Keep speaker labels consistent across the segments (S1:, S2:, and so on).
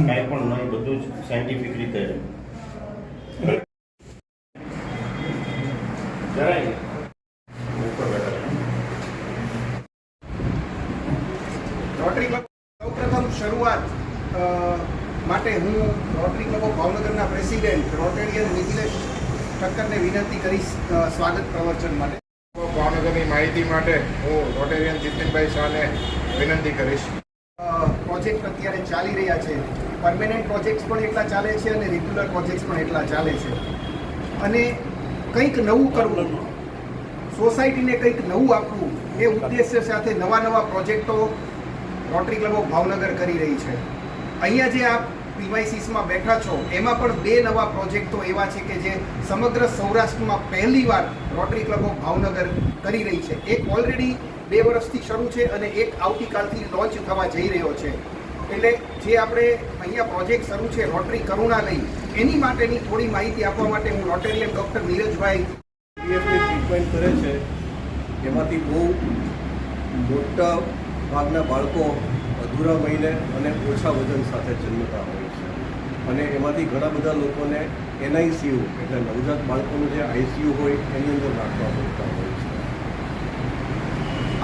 S1: કાંઈ પણ નહીં, બધું જ સાયન્ટિફિક રીતે જરાય ઉપર બેઠા.
S2: રોટરી ક્લબ સૌપ્રથમ શરૂઆત માટે હું રોટરી ક્લબ ઓફ ભાવનગરના પ્રેસિડેન્ટ રોટેરિયન મિથિલેશ ઠક્કરને વિનંતી કરીશ સ્વાગત પ્રવચન માટે.
S3: ભાવનગરની માહિતી માટે હું રોટેરિયન જીતનભાઈ શાહને વિનંતી કરીશ.
S2: પ્રોજેક્ટ અત્યારે ચાલી રહ્યા છે, પરમેનન્ટ પ્રોજેક્ટ્સ પણ એટલા ચાલે છે અને રેગ્યુલર પ્રોજેક્ટ્સ પણ એટલા ચાલે છે. અને કંઈક નવું કરવું, સોસાયટીને કંઈક નવું આપવું એ ઉદ્દેશ્ય સાથે નવા પ્રોજેક્ટો રોટરી ક્લબ ઓફ ભાવનગર કરી રહી છે. અહીંયા જે આપ પીવાયસીસમાં બેઠા છો એમાં પણ 2 નવા પ્રોજેક્ટો એવા છે કે જે સમગ્ર સૌરાષ્ટ્રમાં પહેલીવાર રોટરી ક્લબ ઓફ ભાવનગર કરી રહી છે. એક ઓલરેડી 2 વર્ષથી શરૂ છે અને એક આવતીકાલથી લોન્ચ થવા જઈ રહ્યો છે. એટલે જે આપણે અહીંયા પ્રોજેક્ટ શરૂ છે રોટરી કરુણાલય, એની માટેની થોડી માહિતી આપવા માટે હું રોટેરિયન ડૉક્ટર નીરજભાઈ
S4: પીએફની ટ્રીટમેન્ટ કરે છે. એમાંથી બહુ મોટા ભાગના બાળકો અધૂરા મહિને અને ઓછા વજન સાથે જન્મતા હોય છે અને એમાંથી ઘણા બધા લોકોને એનઆઈસીયુ એટલે નવજાત બાળકોનું જે આઈસીયુ હોય એની અંદર રાખવા પડતા હોય છે.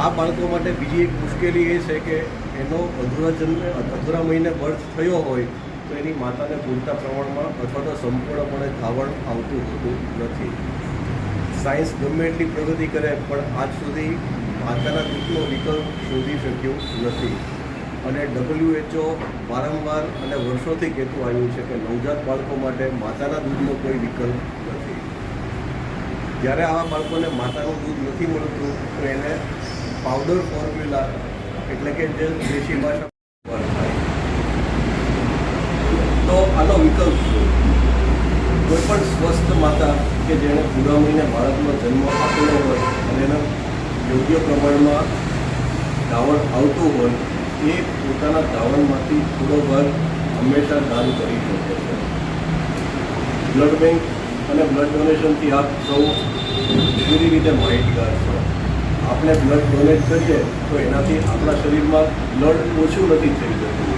S4: આ બાળકો માટે બીજી એક મુશ્કેલી એ છે કે એનો અધૂરા મહિને બર્થ થયો હોય તો એની માતાને પૂરતા પ્રમાણમાં અથવા તો સંપૂર્ણપણે ધાવણ આવતું હોતું નથી. સાયન્સ ગમે એટલી પ્રગતિ કરે પણ આજ સુધી માતાના દૂધનો વિકલ્પ શોધી શક્યું નથી અને WHO વારંવાર અને વર્ષોથી કહેતું આવ્યું છે કે નવજાત બાળકો માટે માતાના દૂધનો કોઈ વિકલ્પ નથી. જ્યારે આવા બાળકોને માતાનું દૂધ નથી મળતું તો એને પાવડર ફોર્મ્યુલા એટલે કે જે દેશી ભાષા થાય તો આનો વિકલ્પ શું? કોઈ પણ સ્વસ્થ માતા કે જેણે પૂરા મહિને બાળકનો જન્મ આપેલો હોય અને એને યોગ્ય પ્રમાણમાં ધાવણ આવતું હોય એ પોતાના ધાવણમાંથી થોડો ભાગ હંમેશા દાન કરી શકે છે. બ્લડ બેંક અને બ્લડ ડોનેશનથી આપ સૌ પૂરી રીતે માહિતગાર છો. આપણે બ્લડ ડોનેટ કરીએ તો એનાથી આપણા શરીરમાં બ્લડ ઓછું નથી થઈ જતું.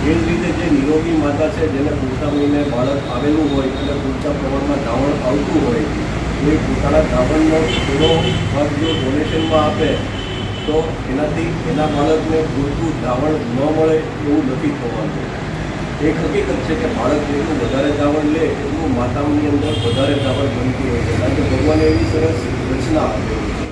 S4: એ જ રીતે જે નિરોગી માતા છે જેને પૂરતા મહિને બાળક આવેલું હોય અને પૂરતા પ્રમાણમાં ધાવણ આવતું હોય એ પોતાના ધાવણનો થોડો ભાગ જો ડોનેશનમાં આપે તો એનાથી એના બાળકને પૂરતું ધાવણ ન મળે એવું નથી થવાનું. એક હકીકત છે કે બાળક જેટલું વધારે ધાવણ લે એટલું માતાની અંદર વધારે ધાવણ બનતી હોય છે કારણ કે ભગવાને એવી સરસ રચના આપેલી છે.